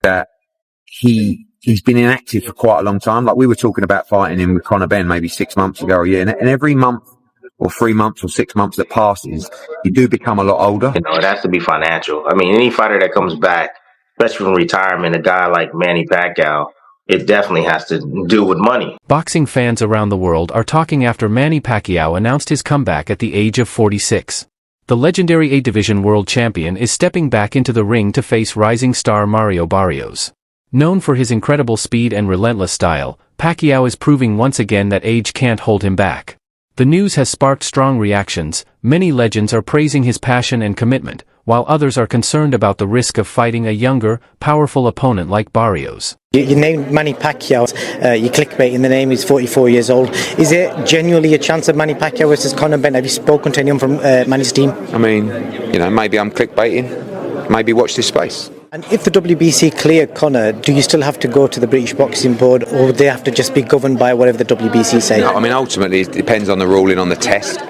that he's been inactive for quite a long time. Like, we were talking about fighting him with Conor Benn maybe 6 months ago or a year, and every month or 3 months or 6 months that passes, you do become a lot older. It has to be financial. I mean, any fighter that comes back, especially from retirement, a guy like Manny Pacquiao, it definitely has to do with money. Boxing fans around the world are talking after Manny Pacquiao announced his comeback at the age of 46. The legendary A-Division world champion is stepping back into the ring to face rising star Mario Barrios. Known for his incredible speed and relentless style, Pacquiao is proving once again that age can't hold him back. The news has sparked strong reactions. Many legends are praising his passion and commitment, while others are concerned about the risk of fighting a younger, powerful opponent like Barrios. You named Manny Pacquiao, you clickbaiting the name, he's 44 years old. Is there genuinely a chance of Manny Pacquiao versus Conor Benn? Have you spoken to anyone from Manny's team? I mean, maybe I'm clickbaiting. Maybe watch this space. And if the WBC clear Conor, do you still have to go to the British Boxing Board, or would they have to just be governed by whatever the WBC say? No, I mean, ultimately it depends on the ruling on the test.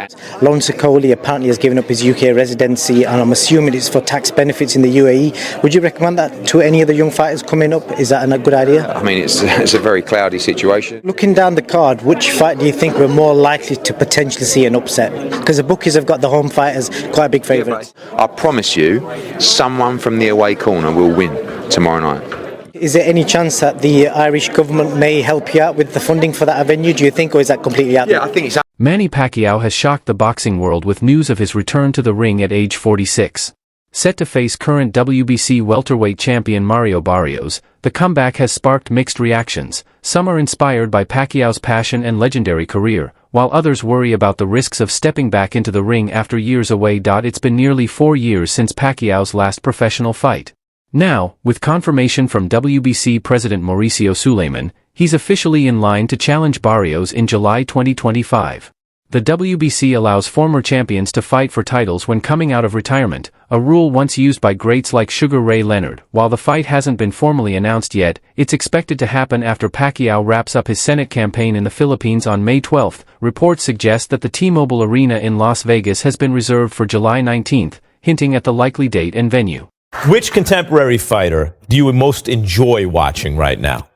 Lawrence Okoli apparently has given up his UK residency, and I'm assuming it's for tax benefits in the UAE. Would you recommend that to any of the young fighters coming up? Is that a good idea? I mean, it's a very cloudy situation. Looking down the card, which fight do you think we're more likely to potentially see an upset? Because the bookies have got the home fighters quite big favourites. I promise you, someone from the away corner will win tomorrow night. Is there any chance that the Irish government may help you out with the funding for that venue, do you think, or is that completely out there? Yeah, I think it's... Manny Pacquiao has shocked the boxing world with news of his return to the ring at age 46. Set to face current WBC welterweight champion Mario Barrios, the comeback has sparked mixed reactions. Some are inspired by Pacquiao's passion and legendary career, while others worry about the risks of stepping back into the ring after years away. It's been nearly 4 years since Pacquiao's last professional fight. Now, with confirmation from WBC President Mauricio Suleiman, he's officially in line to challenge Barrios in July 2025. The WBC allows former champions to fight for titles when coming out of retirement, a rule once used by greats like Sugar Ray Leonard. While the fight hasn't been formally announced yet, it's expected to happen after Pacquiao wraps up his Senate campaign in the Philippines on May 12. Reports suggest that the T-Mobile Arena in Las Vegas has been reserved for July 19, hinting at the likely date and venue. Which contemporary fighter do you most enjoy watching right now?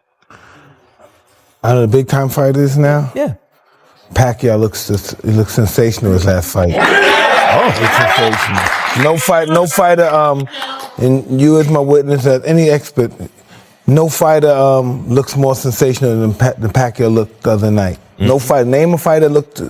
Out of the big-time fighters now? Yeah. Pacquiao looks sensational his last fight. Oh, looks sensational. No fighter, and you as my witness, as any expert, no fighter looks more sensational than Pacquiao looked the other night. Mm-hmm. No fighter. Name a fighter looked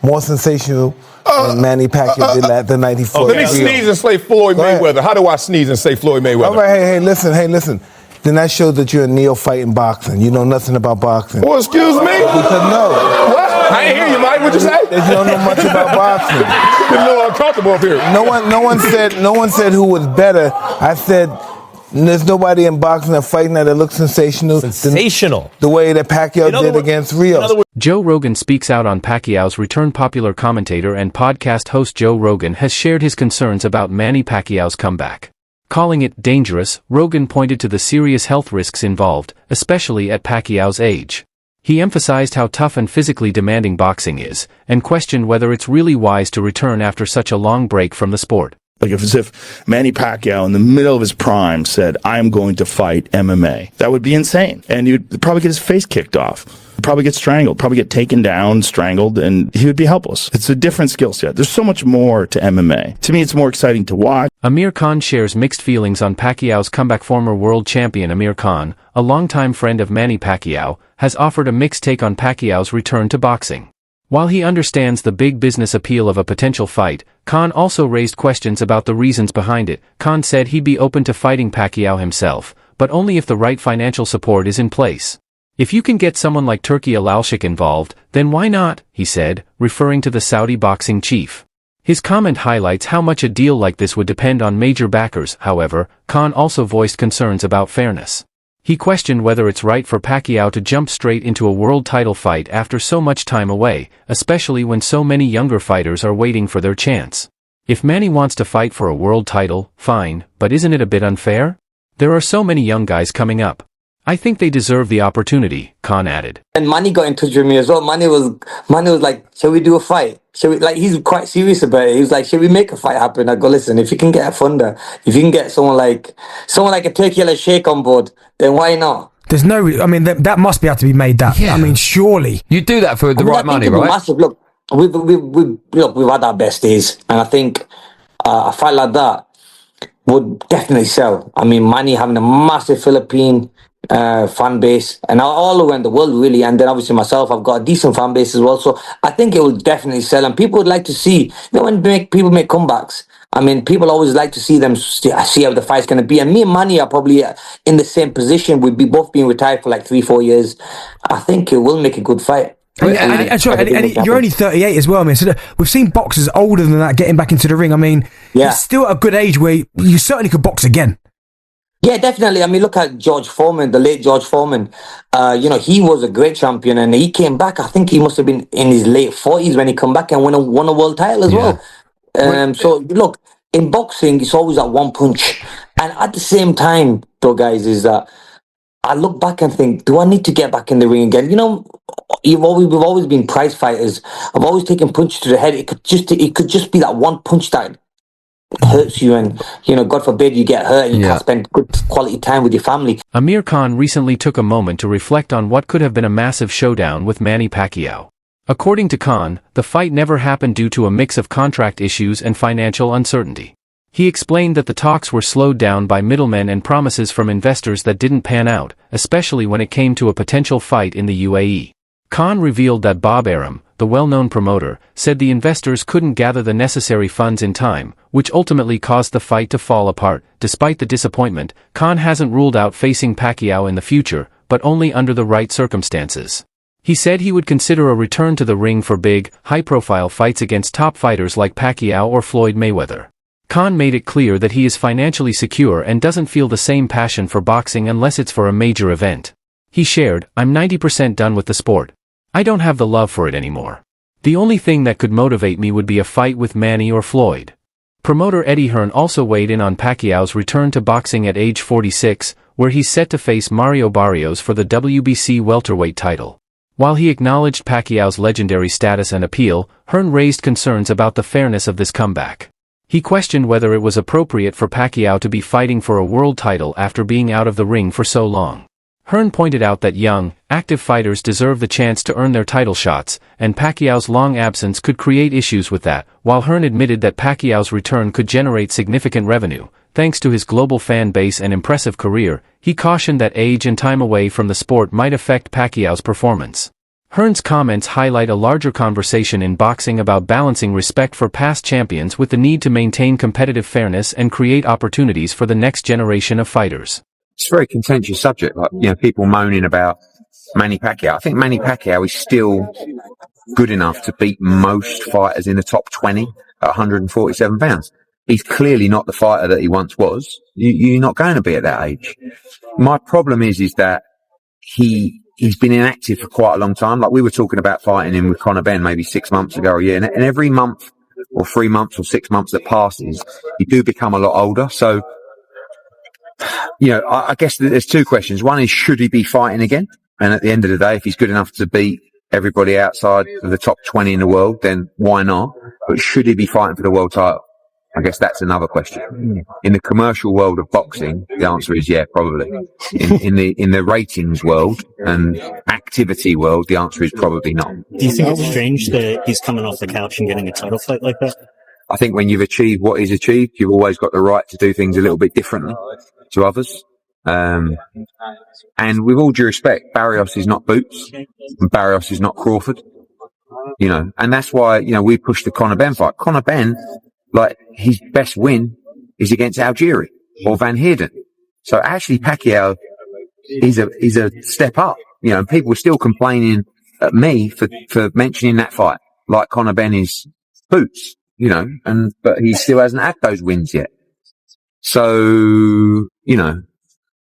more sensational than Manny Pacquiao did the night he fought. Let me sneeze and say Floyd Mayweather. How do I sneeze and say Floyd Mayweather? All right, hey, listen. Then that shows that you're a neophyte in boxing. You know nothing about boxing. Well, excuse me? Because no. What? I ain't hear you, Mike. What'd you say? That you don't know much about boxing. It's a little uncomfortable up here. No one said who was better. I said there's nobody in boxing that fighting that looks sensational. Sensational. The way that Pacquiao did against Rios. Joe Rogan speaks out on Pacquiao's return. Popular commentator and podcast host Joe Rogan has shared his concerns about Manny Pacquiao's comeback. Calling it dangerous, Rogan pointed to the serious health risks involved, especially at Pacquiao's age. He emphasized how tough and physically demanding boxing is, and questioned whether it's really wise to return after such a long break from the sport. Like as if Manny Pacquiao in the middle of his prime said, I'm going to fight MMA. That would be insane. And he'd probably get his face kicked off. He'd probably get strangled, probably get taken down, strangled, and he would be helpless. It's a different skill set. There's so much more to MMA. To me, it's more exciting to watch. Amir Khan shares mixed feelings on Pacquiao's comeback. Former world champion Amir Khan, a longtime friend of Manny Pacquiao, has offered a mixed take on Pacquiao's return to boxing. While he understands the big business appeal of a potential fight, Khan also raised questions about the reasons behind it. Khan said he'd be open to fighting Pacquiao himself, but only if the right financial support is in place. If you can get someone like Turki Al-Sheikh involved, then why not, he said, referring to the Saudi boxing chief. His comment highlights how much a deal like this would depend on major backers. However, Khan also voiced concerns about fairness. He questioned whether it's right for Pacquiao to jump straight into a world title fight after so much time away, especially when so many younger fighters are waiting for their chance. If Manny wants to fight for a world title, fine, but isn't it a bit unfair? There are so many young guys coming up. I think they deserve the opportunity, Khan added. And Manny got in touch with me as well. Manny was like, shall we do a fight? Shall we, like, he's quite serious about it. He was like, shall we make a fight happen? I go, listen, if you can get a funder, if you can get someone like a Turkey Al Sheikh on board, then why not? There's no, I mean, that must be able to be made. That I mean, surely you do that for the right money, right? Massive. Look, we've had our best days, and I think a fight like that would definitely sell. I mean, Manny having a massive Philippine fan base, and all around the world really, and then obviously myself, I've got a decent fan base as well, so I think it will definitely sell, and people would like to see, when people make comebacks, I mean, people always like to see them, see how the fight's going to be, and me and Manny are probably in the same position. We'd be both being retired for like 3-4 years. I think it will make a good fight. And you're only 38 as well. I mean, so we've seen boxers older than that getting back into the ring. I mean, you're still at a good age where you certainly could box again. Yeah, definitely. I mean, look at George Foreman, the late George Foreman. He was a great champion, and he came back. I think he must have been in his late 40s when he come back and won a world title as well. So look, in boxing, it's always that one punch. And at the same time, though, guys, is that I look back and think, do I need to get back in the ring again? You know, we've always been prize fighters. I've always taken punches to the head. It could just be that one punch that hurts you, and God forbid you get hurt and you can't spend good quality time with your family. Amir Khan recently took a moment to reflect on what could have been a massive showdown with Manny Pacquiao. According to Khan, the fight never happened due to a mix of contract issues and financial uncertainty. He explained that the talks were slowed down by middlemen and promises from investors that didn't pan out, especially when it came to a potential fight in the UAE. Khan revealed that Bob Arum, the well-known promoter, said the investors couldn't gather the necessary funds in time, which ultimately caused the fight to fall apart. Despite the disappointment, Khan hasn't ruled out facing Pacquiao in the future, but only under the right circumstances. He said he would consider a return to the ring for big, high-profile fights against top fighters like Pacquiao or Floyd Mayweather. Khan made it clear that he is financially secure and doesn't feel the same passion for boxing unless it's for a major event. He shared, "I'm 90% done with the sport. I don't have the love for it anymore. The only thing that could motivate me would be a fight with Manny or Floyd." Promoter Eddie Hearn also weighed in on Pacquiao's return to boxing at age 46, where he's set to face Mario Barrios for the WBC welterweight title. While he acknowledged Pacquiao's legendary status and appeal, Hearn raised concerns about the fairness of this comeback. He questioned whether it was appropriate for Pacquiao to be fighting for a world title after being out of the ring for so long. Hearn pointed out that young, active fighters deserve the chance to earn their title shots, and Pacquiao's long absence could create issues with that, while Hearn admitted that Pacquiao's return could generate significant revenue. Thanks to his global fan base and impressive career, he cautioned that age and time away from the sport might affect Pacquiao's performance. Hearn's comments highlight a larger conversation in boxing about balancing respect for past champions with the need to maintain competitive fairness and create opportunities for the next generation of fighters. It's a very contentious subject, like, people moaning about Manny Pacquiao. I think Manny Pacquiao is still good enough to beat most fighters in the top 20 at 147 pounds. He's clearly not the fighter that he once was. You're not going to be at that age. My problem is that he's been inactive for quite a long time. Like, we were talking about fighting him with Conor Benn maybe 6 months ago or a year, and every month or 3 months or 6 months that passes, you do become a lot older. So, I guess there's two questions. One is, should he be fighting again? And at the end of the day, if he's good enough to beat everybody outside of the top 20 in the world, then why not? But should he be fighting for the world title? I guess that's another question. In the commercial world of boxing, the answer is yeah, probably. In the ratings world and activity world, the answer is probably not. Do you think it's strange that he's coming off the couch and getting a title fight like that? I think when you've achieved what he's achieved, you've always got the right to do things a little bit differently to others. And with all due respect, Barrios is not Boots, and Barrios is not Crawford. And that's why, we pushed the Conor Benn fight. Conor Benn, like, his best win is against Algieri or Van Heerden. So actually Pacquiao is a step up, and people were still complaining at me for mentioning that fight, like Conor Benn is Boots, but he still hasn't had those wins yet. So,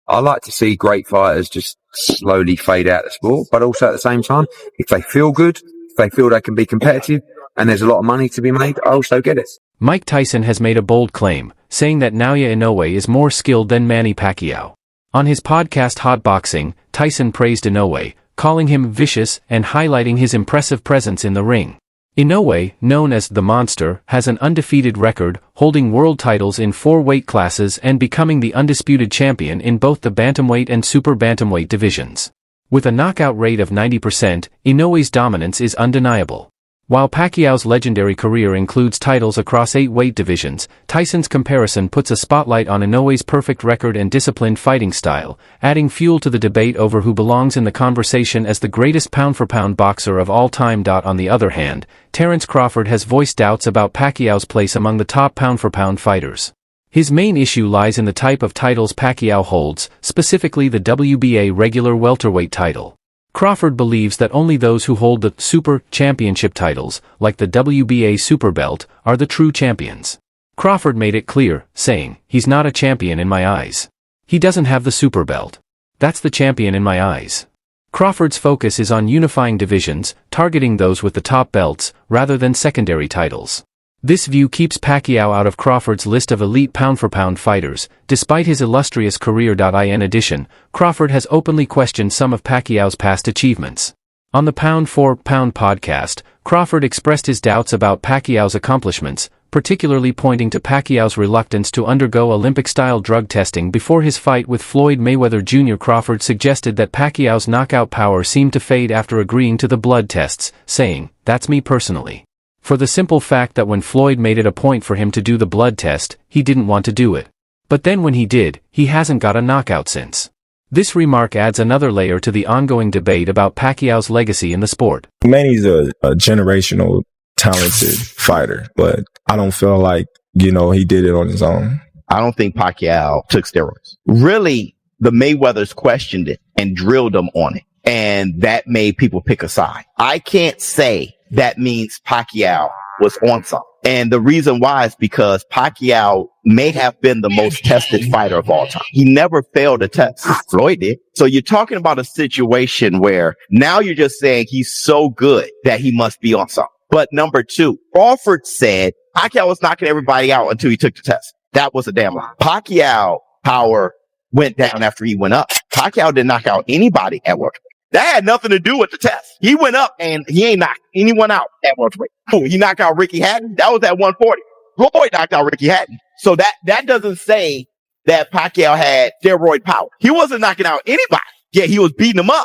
I like to see great fighters just slowly fade out of the sport, but also at the same time, if they feel good, if they feel they can be competitive, and there's a lot of money to be made, I also get it. Mike Tyson has made a bold claim, saying that Naoya Inoue is more skilled than Manny Pacquiao. On his podcast Hot Boxing, Tyson praised Inoue, calling him vicious and highlighting his impressive presence in the ring. Inoue, known as the Monster, has an undefeated record, holding world titles in 4 weight classes and becoming the undisputed champion in both the bantamweight and super bantamweight divisions. With a knockout rate of 90%, Inoue's dominance is undeniable. While Pacquiao's legendary career includes titles across 8 weight divisions, Tyson's comparison puts a spotlight on Inoue's perfect record and disciplined fighting style, adding fuel to the debate over who belongs in the conversation as the greatest pound-for-pound boxer of all time. On the other hand, Terence Crawford has voiced doubts about Pacquiao's place among the top pound-for-pound fighters. His main issue lies in the type of titles Pacquiao holds, specifically the WBA regular welterweight title. Crawford believes that only those who hold the Super Championship titles, like the WBA Super Belt, are the true champions. Crawford made it clear, saying, "He's not a champion in my eyes. He doesn't have the Super Belt. That's the champion in my eyes." Crawford's focus is on unifying divisions, targeting those with the top belts, rather than secondary titles. This view keeps Pacquiao out of Crawford's list of elite pound-for-pound fighters, despite his illustrious career. In addition, Crawford has openly questioned some of Pacquiao's past achievements. On the Pound-for-Pound podcast, Crawford expressed his doubts about Pacquiao's accomplishments, particularly pointing to Pacquiao's reluctance to undergo Olympic-style drug testing before his fight with Floyd Mayweather Jr. Crawford suggested that Pacquiao's knockout power seemed to fade after agreeing to the blood tests, saying, "That's me personally." For the simple fact that when Floyd made it a point for him to do the blood test, he didn't want to do it. But then when he did, he hasn't got a knockout since. This remark adds another layer to the ongoing debate about Pacquiao's legacy in the sport. Manny's a generational, talented fighter, but I don't feel like, he did it on his own. I don't think Pacquiao took steroids. Really, the Mayweathers questioned it and drilled him on it. And that made people pick a side. I can't say that means Pacquiao was on something. And the reason why is because Pacquiao may have been the most tested fighter of all time. He never failed a test. Floyd did. So you're talking about a situation where now you're just saying he's so good that he must be on something. But number 2, Crawford said Pacquiao was knocking everybody out until he took the test. That was a damn lie. Pacquiao power went down after he went up. Pacquiao didn't knock out anybody at welterweight. That had nothing to do with the test. He went up and he ain't knocked anyone out at welterweight. He knocked out Ricky Hatton. That was at 140. Floyd knocked out Ricky Hatton. So that doesn't say that Pacquiao had steroid power. He wasn't knocking out anybody. Yeah, he was beating them up.